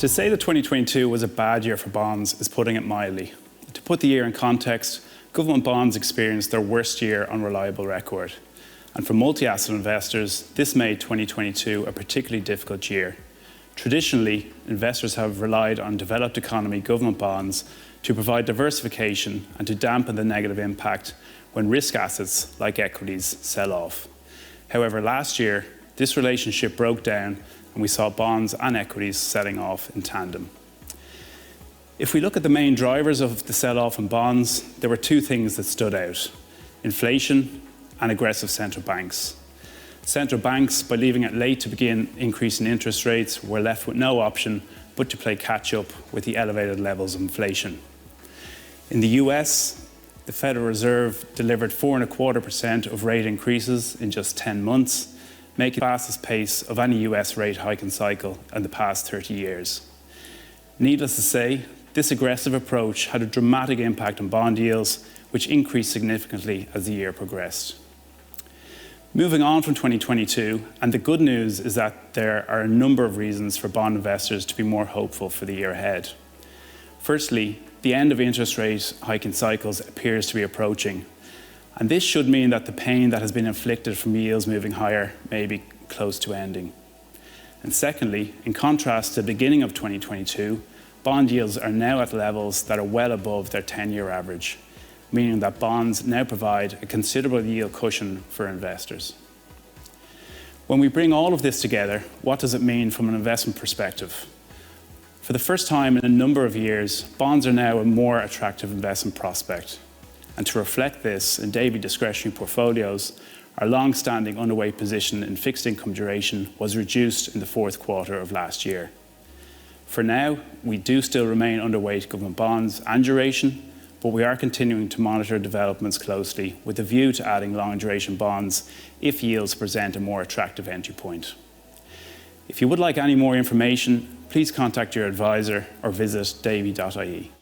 To say that 2022 was a bad year for bonds is putting it mildly. To put the year in context, government bonds experienced their worst year on reliable record. And for multi-asset investors, this made 2022 a particularly difficult year. Traditionally, investors have relied on developed economy government bonds to provide diversification and to dampen the negative impact when risk assets like equities sell off. However, last year, this relationship broke down and we saw bonds and equities selling off in tandem. If we look at the main drivers of the sell-off in bonds, there were two things that stood out: inflation and aggressive central banks. Central banks, by leaving it late to begin increasing interest rates, were left with no option but to play catch-up with the elevated levels of inflation. In the US, the Federal Reserve delivered 4.25% of rate increases in just 10 months, making the fastest pace of any US rate hiking cycle in the past 30 years. Needless to say, this aggressive approach had a dramatic impact on bond yields, which increased significantly as the year progressed. Moving on from 2022, and the good news is that there are a number of reasons for bond investors to be more hopeful for the year ahead. Firstly, the end of interest rate hiking cycles appears to be approaching, and this should mean that the pain that has been inflicted from yields moving higher may be close to ending. And secondly, in contrast to the beginning of 2022, bond yields are now at levels that are well above their 10-year average, meaning that bonds now provide a considerable yield cushion for investors. When we bring all of this together, what does it mean from an investment perspective? For the first time in a number of years, bonds are now a more attractive investment prospect. And to reflect this, in Davy discretionary portfolios, our long-standing underweight position in fixed income duration was reduced in the fourth quarter of last year. For now, we do still remain underweight government bonds and duration, but we are continuing to monitor developments closely with a view to adding long duration bonds if yields present a more attractive entry point. If you would like any more information, please contact your advisor or visit davy.ie.